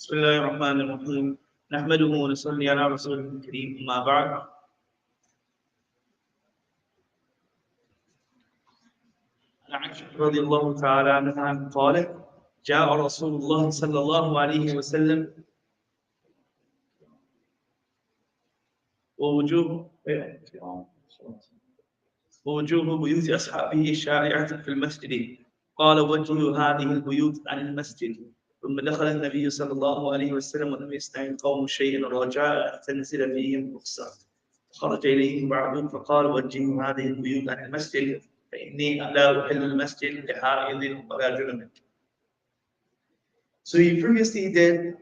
بسم الله الرحمن الرحيم نحمده ونصلي على رسوله الكريم أما بعد. عن عائشة رضي الله تعالى عنها قالت جاء رسول الله صلى الله عليه وسلم ووجوه بيوت أصحابه شائعة في المسجد قال وجهوا هذه البيوت عن المسجد ثم دخل النبي صلى الله عليه وسلم ولم يستطع القوم شيئا رجاء أن تنزل فيهم رخصة خرج إليهم بعضهم فقال وجهوا هذه البيوت عن المسجد فإني لا أحل المسجد لحائض ولا جنب. So he previously did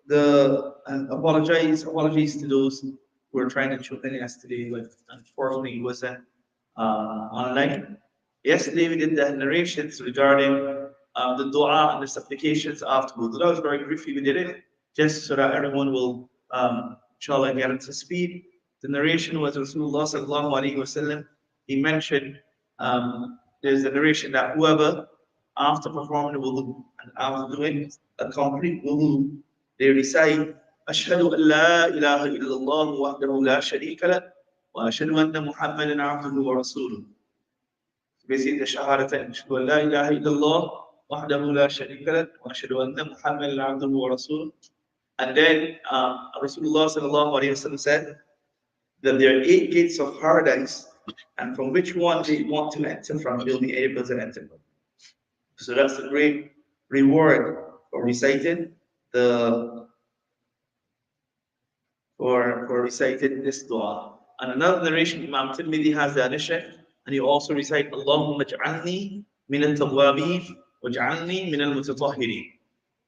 the apologies to those who were trying to chip in yesterday, but unfortunately it wasn't online. Yesterday we did the narrations regarding the dua and the supplications afterwards. That was very briefly we did it, just so that everyone will inshallah get up to speed. The narration was Rasulullah sallallahu alaihi wasallam. He mentioned there's a narration that whoever after performing the wudu and after doing a complete wudu, they recite Ashhadu an la ilaha illallah wahdahu la sharika lah wa ashhadu anna Muhammadan abduhu wa rasuluh. Basically the shahadatayn Ashhadu an la ilaha illallah wahdahu la sharika lah wa ashhadu anna Muhammadan abduhu wa rasuluh. And then Rasulullah sallallahu alaihi wasallam said that there are 8 gates of paradise, and from which one they want to enter from, they'll be able to enter. So that's a great reward for reciting reciting this dua. And another narration, Imam Tirmidhi has the addition, and he also recite Allahumma ja'alni min al-tawwabin waj'alni min al-mutatahhirin.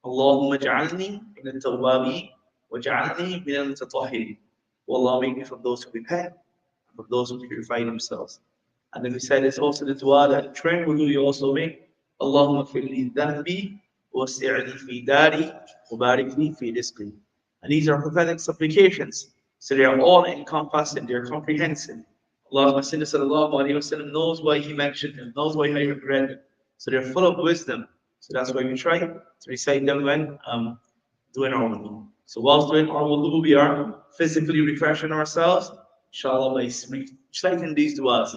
Allahumma ja'alni min al-tawwabin waj'alni min al-mutatahhirin. Oh Allah, make me from those who repent, from those who purify themselves. And then we said it's also the dua that train wudu you also make. Allahumma firli dhanbi wasi'ni fi dari mubarak li fi rizqi. And these are prophetic supplications. So they are all encompassing, they are comprehensive. Allah sallallahu alayhi wa sallam knows why he mentioned them, knows why he read them. So they're full of wisdom. So that's why we try to recite them when doing our wudu. So whilst doing our wudu, we are physically refreshing ourselves, inshallah, by reciting these du'as.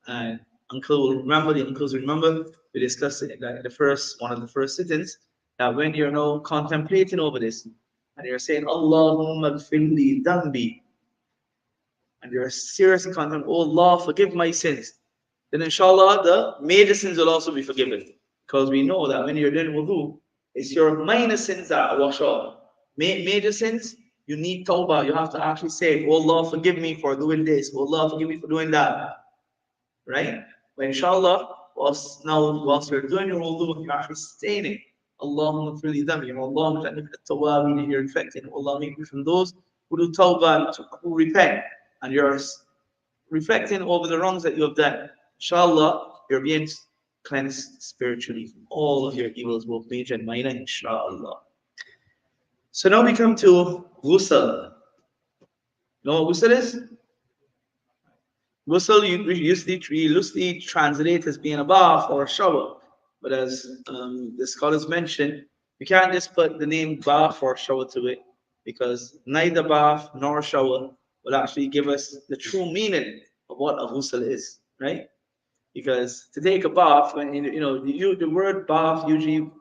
And the uncles remember, we discussed it in one of the first sittings, that when you're now contemplating over this, and you're saying, Allahumma gfirli dhanbi, and you're seriously contemplating, oh Allah, forgive my sins, then inshallah, the major sins will also be forgiven. Because we know that when you're doing wudu, it's your minor sins that wash off. Major sins, you need tawbah. You have to actually say, oh Allah, forgive me for doing this. Oh Allah, forgive me for doing that. Right? But inshallah, whilst you're doing your wudu, you're actually saying it. Allahumma firli dhanbi. Allahumma ja'alni min at-tawwabin. You're reflecting. Allah, make me from those who do tawbah, who repent. And you're reflecting over the wrongs that you have done. Inshallah, you're being cleansed spiritually from all of your evils, both major and minor, inshallah. So now we come to ghusl. You know what ghusl is? Ghusl we loosely translate as being a bath or a shower. But as the scholars mentioned, you can't just put the name bath or shower to it, because neither bath nor shower will actually give us the true meaning of what a ghusl is, right? Because to take a bath, when the word bath usually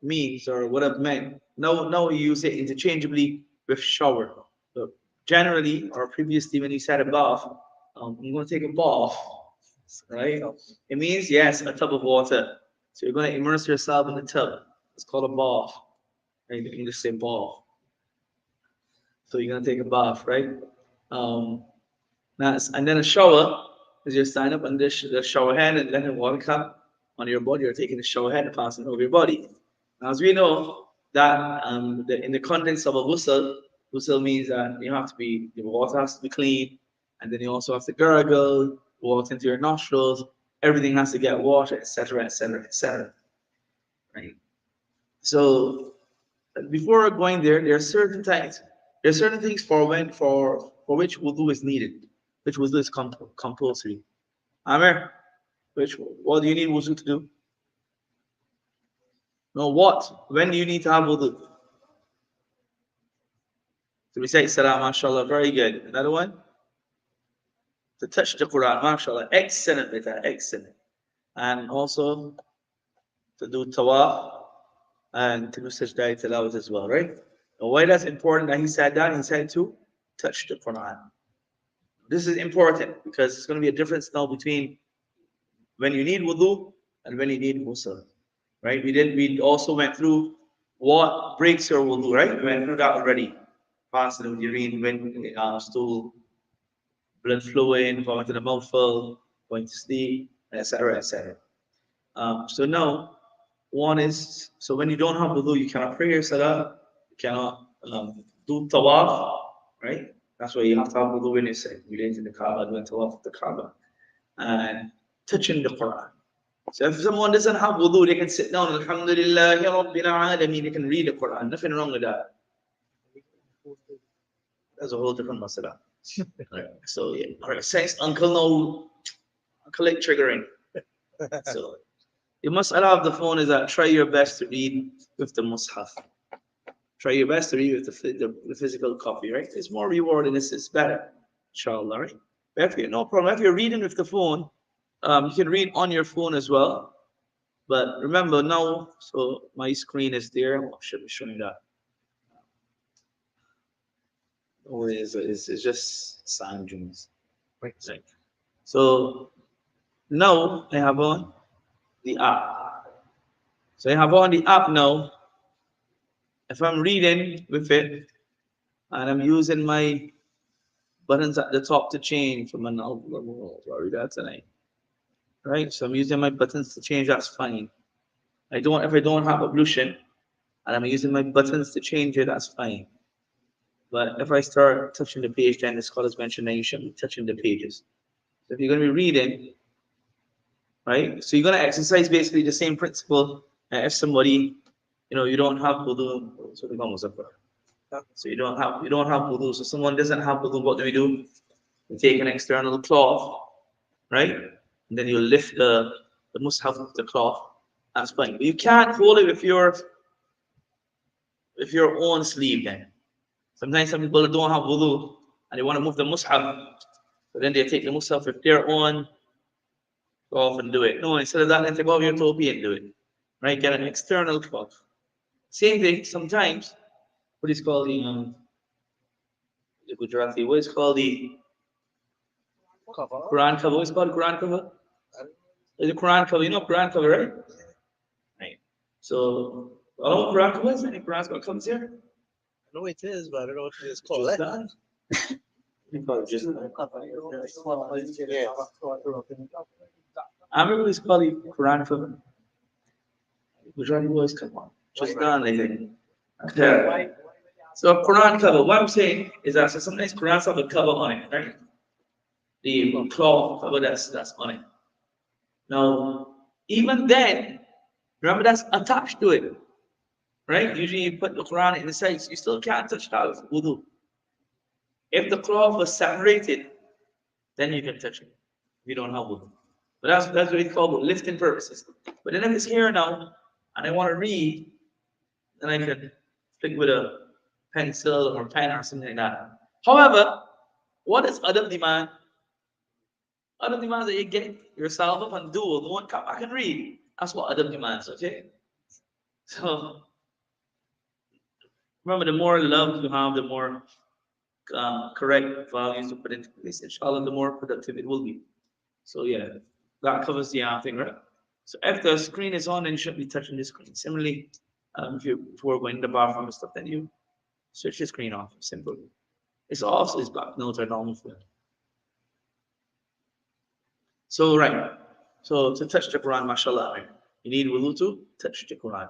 means or would have meant. Now we use it interchangeably with shower. So generally, or previously, when you said a bath, I'm going to take a bath, right? It means, yes, a tub of water. So you're going to immerse yourself in the tub. It's called a bath. Right? You can just say bath. So you're going to take a bath, right? And then a shower is you stand up on the shower head and let it water come on your body. You're taking the shower head and passing over your body. Now, as we know that in the context of a ghusl means that the water has to be clean, and then you also have to gargle, water into your nostrils, everything has to get water, etc., etc., etc. Right? So before going there are certain things. There are certain things for which wudu is needed, which wudu is compulsory. Amir, what do you need wudu to do? No, what? When do you need to have wudu? To recite salah, mashallah, very good. Another one? To touch the Quran, mashallah. Excellent with that, excellent. And also to do tawaf and to do sajda tilawat as well, right? And why that's important that he said that? He said to touch the Quran. This is important because it's going to be a difference now between when you need wudu and when you need ghusl, right? We also went through what breaks your wudu, right? We went through that already. Fasting with urine, when stool, blood flowing, going to the mouthful, going to sleep, etc., etc. So now, one is, so when you don't have wudu, you cannot pray your salah, you cannot do tawaf, right? That's why you have to have wudu when you say, relating to the Kaaba, doing tawaf of the Kaaba, and touching the Quran. So if someone doesn't have wudu, they can sit down, Alhamdulillah, Rabbil Alameen, they can read the Quran. Nothing wrong with that. That's a whole different masala. Right. So yeah, all right. Thanks, Uncle. No, Uncle like triggering. So the masala of the phone is that try your best to read with the mushaf. Try your best to read with the physical copy, right? It's more rewarding. It's better, inshallah, right? But if you no problem. If you're reading with the phone, you can read on your phone as well. But remember now, so my screen is there. I should be showing that. Oh, it's just sound dunes. Right. So now I have on the app. So I have on the app now. If I'm reading with it and I'm using my buttons at the top to change from an sorry, that's tonight. Right? So I'm using my buttons to change, that's fine. If I don't have ablution and I'm using my buttons to change it, that's fine. But if I start touching the page, then the scholars mentioned that you shouldn't be touching the pages. So if you're going to be reading, right? So you're going to exercise basically the same principle. If somebody, you don't have wudu, so you don't have wudu. So someone doesn't have wudu. What do? You take an external cloth, right? And then you lift the mushaf of the cloth. That's fine. But you can't hold it with your own sleeve. Then sometimes some people don't have wudu and they want to move the mushaf, so then they take the mushaf with their own cloth and do it. No, instead of that, then take off your topi and do it. Right? Get an external cloth. Same thing. Sometimes, what is called the Gujarati? What is called the Quran cover? What's called Quran cover? The Quran cover. You know Quran cover, right? Right. So, Quran cover is any Quran cover comes here? I know it is, but I don't know what it is called. I remember it's called the Quran cover. Gujarati boys, come on. Just done, lady. Okay. So Quran cover. What I'm saying is that sometimes Qurans have a cover on it, right? The cloth cover that's on it. Now, even then, remember that's attached to it, right? Usually you put the Quran in the sides, you still can't touch that with wudu. If the cloth was separated, then you can touch it. If you don't have wudu. But that's what we call lifting purposes. But then if it's here now, and I want to read, then I can flick with a pencil or pen or something like that. However, what is adab demand? Adab demands that you get yourself up and do, no one come back and read. That's what adab demands, okay? So remember, the more love you have, the more correct values to put into place, inshallah, the more productive it will be. So yeah, that covers the thing, right? So if the screen is on, then you shouldn't be touching the screen. Similarly, if we're going to the bathroom and stuff, then you switch the screen off. Simple. It's off, so it's black. No, turn on. So right. So to touch the Quran, mashallah, right? You need wudu to touch the Quran.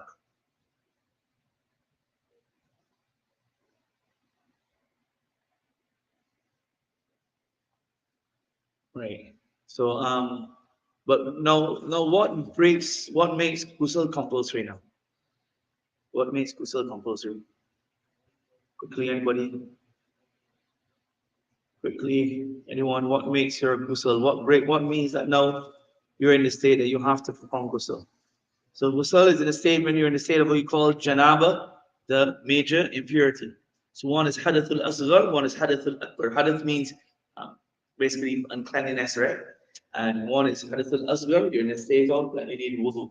Right. So but now what makes ghusl compulsory now? What makes ghusl compulsory? Quickly, anybody? Quickly, anyone? What makes your ghusl? What means that now you're in the state that you have to perform ghusl? So ghusl is in a state when you're in the state of what you call janaba, the major impurity. So one is Hadithul Asghar, one is Hadithul Akbar. Hadith means basically uncleanliness, right? And one is Hadithul Asghar, you're in a state of that you need wudu.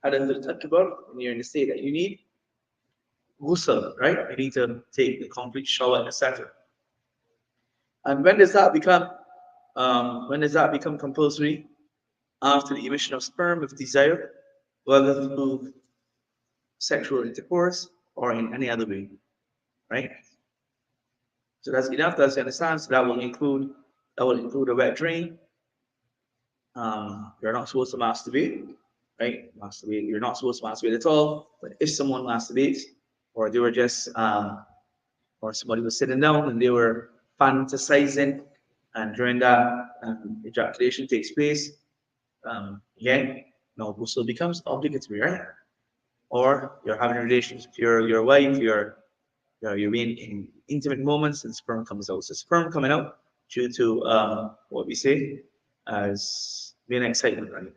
Hadithul Akbar, when you're in a state that you need ghusl, right? You need to take the complete shower, etc. And when does that become compulsory? After the emission of sperm with desire, whether through sexual intercourse or in any other way, right? So that's enough. That's understand. So that will include a wet dream. You're not supposed to masturbate, right? Masturbate. You're not supposed to masturbate at all. But if someone masturbates, or they were just, or somebody was sitting down and they were fantasizing, and during that ejaculation takes place, again, now ghusl becomes obligatory, right? Or you're having relations with your wife, you're being in intimate moments, and sperm comes out. So sperm coming out due to what we say as being excitement, right?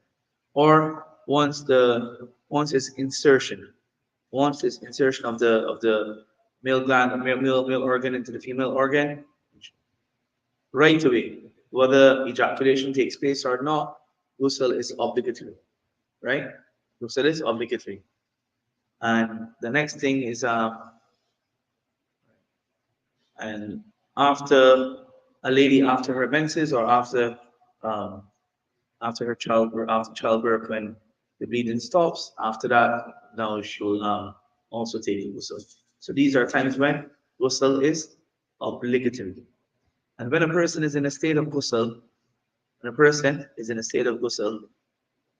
Or once it's insertion of the male gland, male organ into the female organ, right away, whether ejaculation takes place or not, ghusl is obligatory, right? Ghusl is obligatory. And the next thing is, and after a lady, after her menses or after her childbirth, when the bleeding stops, after that, now she'll also take ghusl. So these are times when ghusl is obligatory. And when a person is in a state of ghusl,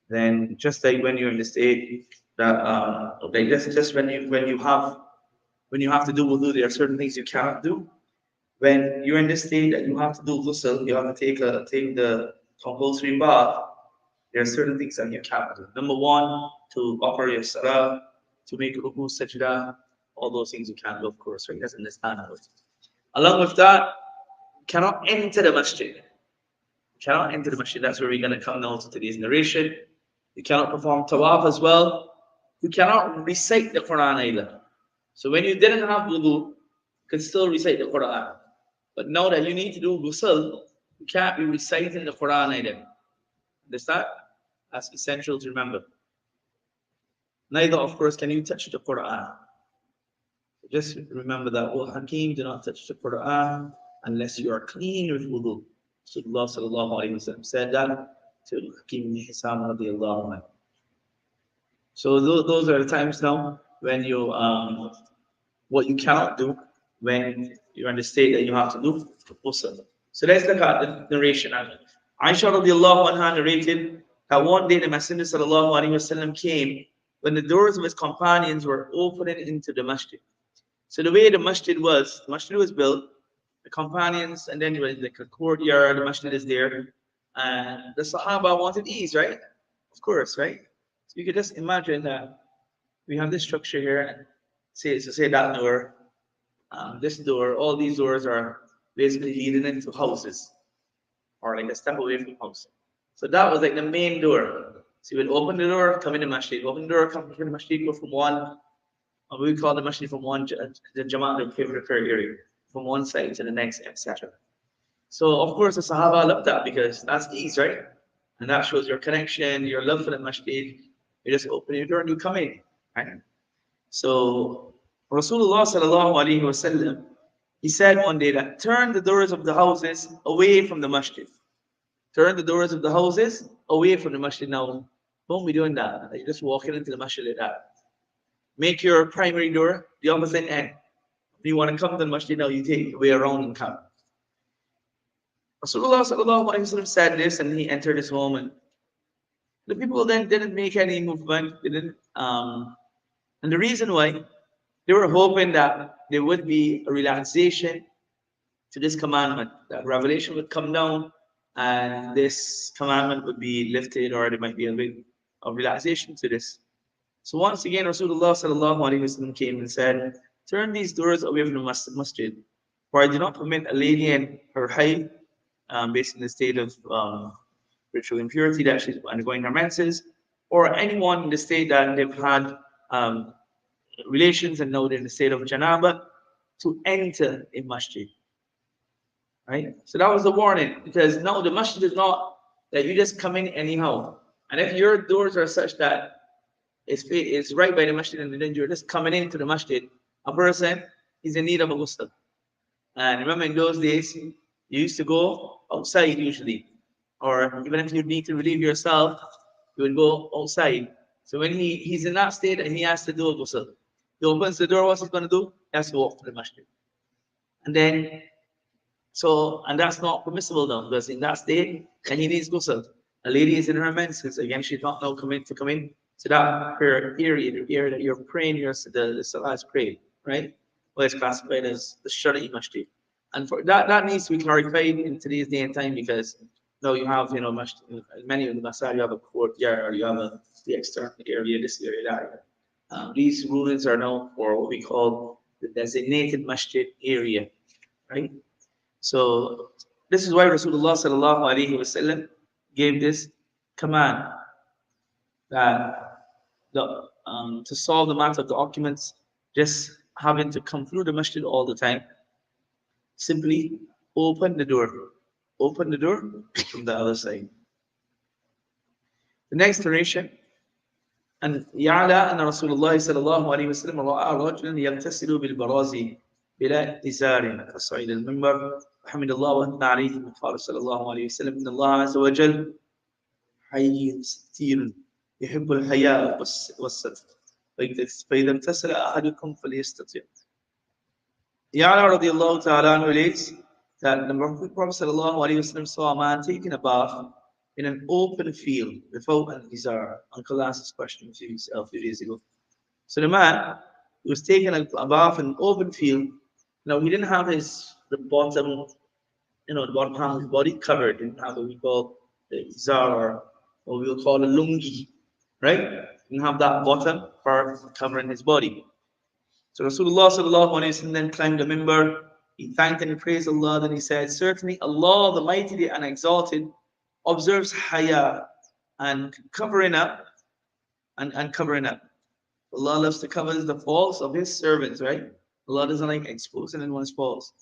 then just like when you're in the state that like just when you have to do wudu, there are certain things you cannot do. When you're in the state that you have to do ghusl, you have to take the compulsory bath. There are certain things that you cannot do. Number one, to offer your salaah, to make ruku, sajda, all those things you can't do, of course, right? That's understandable. Along with that, you cannot enter the masjid. You cannot enter the masjid. That's where we're going to come now to today's narration. You cannot perform tawaf as well. You cannot recite the Quran either. So when you didn't have wudu, you could still recite the Quran. But now that you need to do ghusl, you can't be reciting the Quran either. Understand? That's essential to remember. Neither, of course, can you touch the Quran. Just remember that, oh, Hakim, do not touch the Quran unless you are clean with wudu. Rasulullah sallallahu alayhi wa sallam said that to Hakim ibn Hisam radiallahu anhu. So those are the times now when you, what you cannot do when you're in the state that you have to do ghusl. So let's look at the narration. Aisha radiallahu anha narrated that one day the Messenger sallallahu alayhi wa sallam came when the doors of his companions were opening into the masjid. So the way the masjid was built, the companions, and then there was like a courtyard, the masjid is there, and the Sahaba wanted ease, right? Of course, right? So you could just imagine that we have this structure here, say that door, this door, all these doors are basically leading into houses, or like a step away from house. So that was like the main door. So you would open the door, come in the masjid, open the door, come in the masjid, go from one, we call the masjid from one, the Jama'at prayer area, from one side to the next, etc. So of course the Sahaba loved that because that's ease, right? And that shows your connection, your love for the masjid. You just open your door and you come in, right? So Rasulullah sallallahu alaihi wasallam, he said one day that turn the doors of the houses away from the masjid. Turn the doors of the houses away from the masjid. Now, don't be doing that. You're just walking into the masjid like that. Make your primary door the opposite end. If you want to come to the masjid now, you take your way around and come. Rasulullah sallallahu alaihi wasallam said this, and he entered his home, and the people then didn't make any movement. And the reason why, they were hoping that there would be a relaxation to this commandment, that revelation would come down and this commandment would be lifted, or there might be a bit of relaxation to this. So once again, Rasulullah sallallahu alaihi wasallam came and said, turn these doors away from the masjid, for I do not permit a lady in her hayd, based in the state of ritual impurity that she's undergoing her menses, or anyone in the state that they've had relations and now they're in the state of janaba, to enter a masjid. Right? So that was the warning, because no, the masjid is not that you just come in anyhow. And if your doors are such that it's right by the masjid and then you're just coming into the masjid, a person is in need of a ghusl. And remember, in those days, you used to go outside usually, or even if you need to relieve yourself, you would go outside. So when he's in that state and he has to do a ghusl, he opens the door. What's he going to do? He has to walk to the masjid. And then, and that's not permissible now, because in that state, and he needs ghusl. A lady is in her menses, again, she's not now come in to that prayer area, the area that you're praying, the salah is prayed, right? Well, it's classified as the Shari'i masjid. And for that needs to be clarified in today's day and time, because now you have, many of the masjid, you have a courtyard, or you have the external area, this area, that. These rulings are now for what we call the designated masjid area, right? So this is why Rasulullah sallallahu alaihi wasallam gave this command that to solve the matter of the occupants just having to come through the masjid all the time, simply open the door from the other side. The next narration, and Ya'la anna Rasulullah sallallahu alaihi wasallam ra'a rajulan yaghtasilu bil barazi bila izarin fasa'id al minbar وحمد الله وأثنى عليه وقال صلى الله عليه وسلم إن الله عز وجل حي ستير يحب الحياء والستر فإذا امتثل أحدكم فليستطيع. Ya'la radiallahu ta'ala relates that the Prophet sallallahu alaihi wasallam saw a man taking a bath in an open field without an izar. Uncle asked this question a few days ago. So the man was taking a bath in an open field. Now he didn't have the bottom, the bottom half of his body covered. He didn't have what we call the izar, or what we will call a lungi, right? He didn't have that bottom part covering his body. So Rasulullah sallallahu alaihi wasallam then climbed the minbar. He thanked and he praised Allah. Then he said, "Certainly Allah, the Mighty and Exalted, observes haya and covering up and covering up. Allah loves to cover the faults of His servants, right? Allah doesn't like exposing anyone's faults.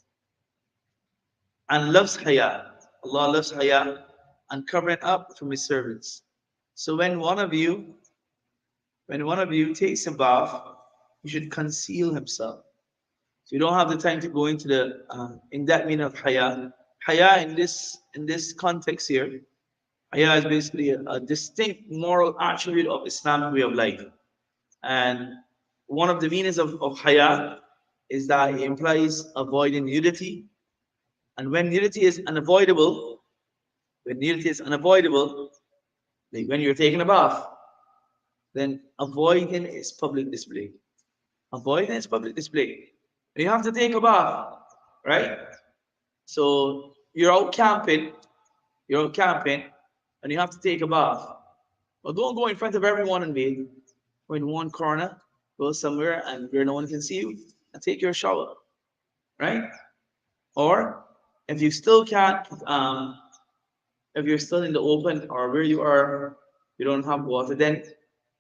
And loves haya. Allah loves haya and covering up from His servants. So when one of you takes a bath, he should conceal himself. So you don't have the time to go into the in that meaning of haya. Haya in this context here, haya is basically a distinct moral attribute of Islamic way of life. And one of the meanings of haya is that it implies avoiding nudity. And when nudity is unavoidable, like when you're taking a bath, then avoiding is public display. Avoiding is public display. And you have to take a bath, right? So you're out camping, and you have to take a bath. Well, don't go in front of everyone and bathe. Go in one corner, go somewhere and where no one can see you, and take your shower, right? Or if you still can't, if you're still in the open or where you are, you don't have water, then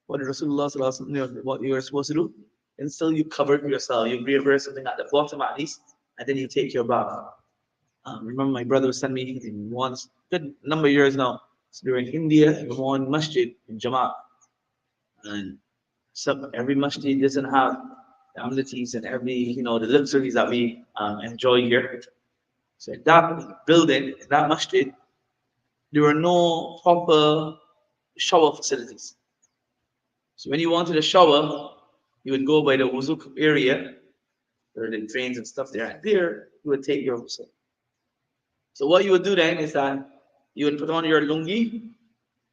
what did Rasulullah sallallahu alaihi wasallam, what you are supposed to do? And still you cover yourself, you wear something at the bottom at least, and then you take your bath. Remember my brother sent me once, good number of years now, so they were in India, in one masjid in Jamaat. And every masjid doesn't have the amenities and the luxuries that we enjoy here. So in that building, in that masjid, there were no proper shower facilities. So when you wanted a shower, you would go by the wuzu area, there are the drains and stuff there, and there you would take your wuzu. So what you would do then is that you would put on your lungi,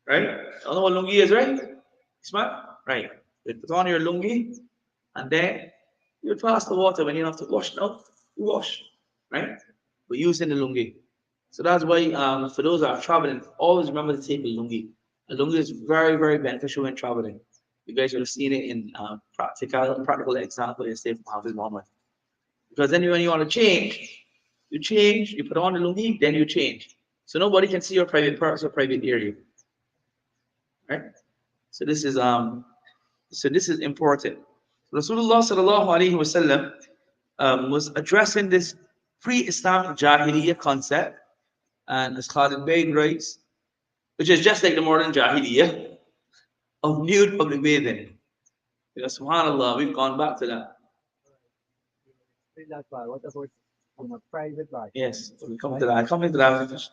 right? I don't know what lungi is, right? Smart? Right. You would put on your lungi, and then you would pass the water. When you have to wash now, you wash, right? But using the lungi. So that's why for those that are traveling, always remember to take a lungi. A lungi is very, very beneficial when traveling. You guys would have seen it in practical example in State from Hafiz Muhammad. Because then when you want to change, you put on the lungi, then you change. So nobody can see your private parts or private area. Right? So this is important. Rasulullah sallallahu alaihi wasallam was addressing this pre-Islamic Jahiliyyah concept, and as Khalid Beg writes, which is just like the modern Jahiliyyah of nude public bathing. Because subhanAllah, we've gone back to that. That's why. What about on a private life? Yes, we come to that. I come into that.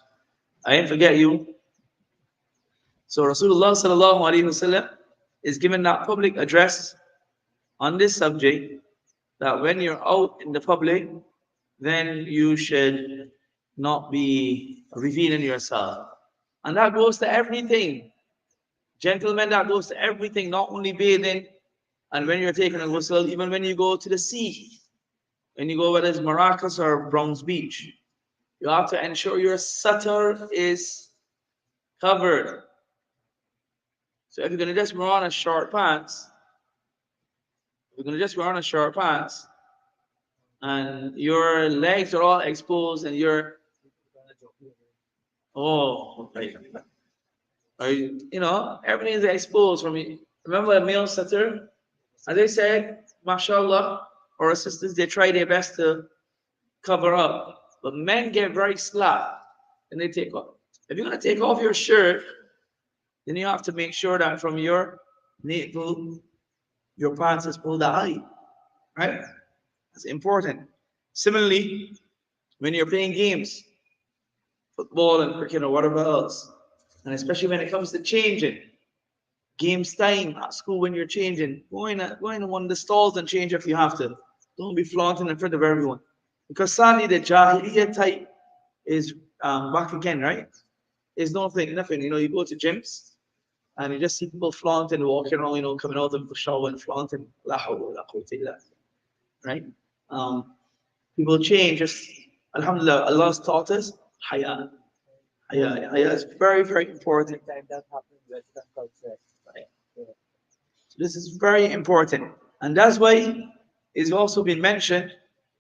I didn't forget you. So Rasulullah sallallahu alaihi wasallam is giving that public address on this subject, that when you're out in the public, then you should not be revealing yourself. And that goes to everything. Gentlemen, that goes to everything, not only bathing and when you're taking a ghusl, even when you go to the sea. When you go, whether it's Maracas or Bronx Beach, you have to ensure your satar is covered. So if you're going to just wear on a short pants, and your legs are all exposed and you're, everything is exposed from you. Remember a male satar? As I said, mashallah, our sisters, they try their best to cover up. But men get very slack and they take off. If you're going to take off your shirt, then you have to make sure that from your navel, your pants is pulled high. Right? That's important. Similarly, when you're playing games, football and cricket or whatever else, and especially when it comes to changing, games time at school when you're changing, go in one of the stalls and change if you have to. Don't be flaunting in front of everyone. Because sadly, the Jahiliyyah type is back again, right? It's nothing. You go to gyms and you just see people flaunting, walking around, coming out of the shower and flaunting. Right? People change. Just, alhamdulillah, Allah's taught us haya. Haya is very, very important. Time that happens in Western culture. Right. So this is very important. And that's why it's also been mentioned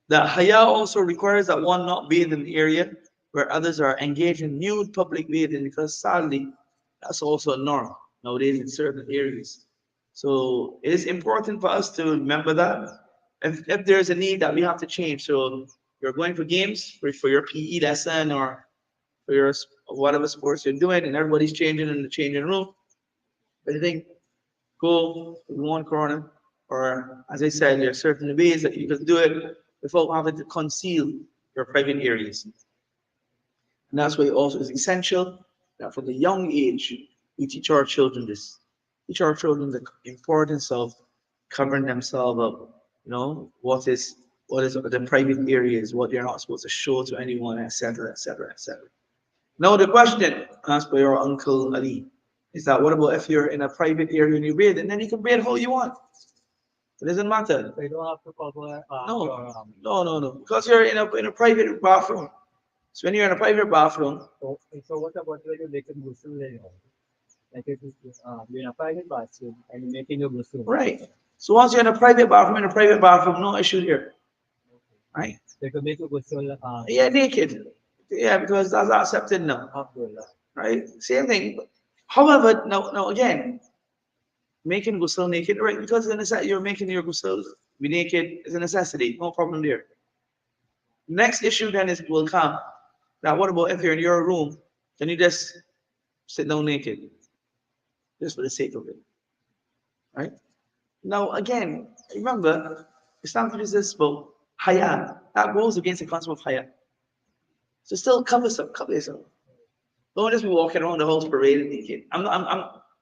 that haya also requires that one not bathe in the area where others are engaged in nude public bathing, because sadly, that's also a norm nowadays in certain areas. So it is important for us to remember that if there's a need that we have to change. So you're going for games, for your PE lesson or for your whatever sports you're doing, and everybody's changing in the changing room. But I think go in one corner, or as I said, there are certain ways that you can do it without having to conceal your private areas. And that's why it also is essential that from the young age, we teach our children this. Teach our children the importance of covering themselves up. What is the private areas, what you're not supposed to show to anyone, etc., etc., etc. Now the question asked by your Uncle Ali is that what about if you're in a private area and you bathe, and then you can bathe how you want? It doesn't matter. They don't have to cover. No. Because you're in a private bathroom. So when you're in a private bathroom. So what about when you're making ghusl? Like if you're in a private bathroom and you're making a ghusl. Right. So once you're in a private bathroom, no issue here. Right? They can make a ghusl. Yeah, naked. Yeah, because that's accepted now. Right? Same thing. However, now again, making ghusl naked, right? Because you're making your ghusl be naked is a necessity. No problem there. Next issue then will come. Now, what about if you're in your room? Can you just sit down naked? Just for the sake of it. Right? Now, again, remember, Islam teaches us about haya. That goes against the concept of haya. So still cover yourself. Don't just be walking around the house parading naked.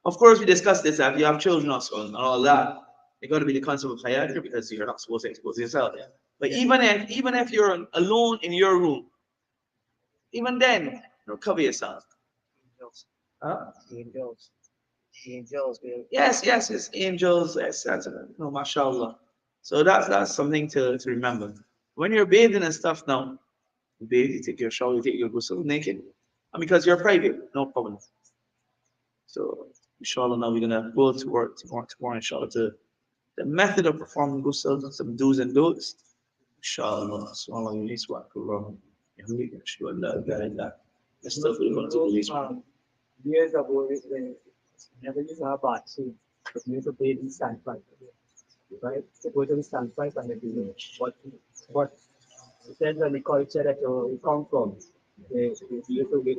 Of course, we discussed this that if you have children also and all that, it's got to be the concept of haya because you're not supposed to expose yourself. But even if you're alone in your room, even then, cover yourself. Angels. Yes, angels, etc. Mashallah. So that's something to remember. When you're bathing and stuff now, you take your shower, you take your ghusl naked. And because you're private, no problem. So, inshallah, now we're going to go tomorrow, inshallah, to the method of performing ghusl, some do's and don'ts. Inshallah, Years ago, whenever you have a bathroom, you used to bathe in sandpiper. right? So go to the standpoint and let you know what essentially culture that you come from. They used to be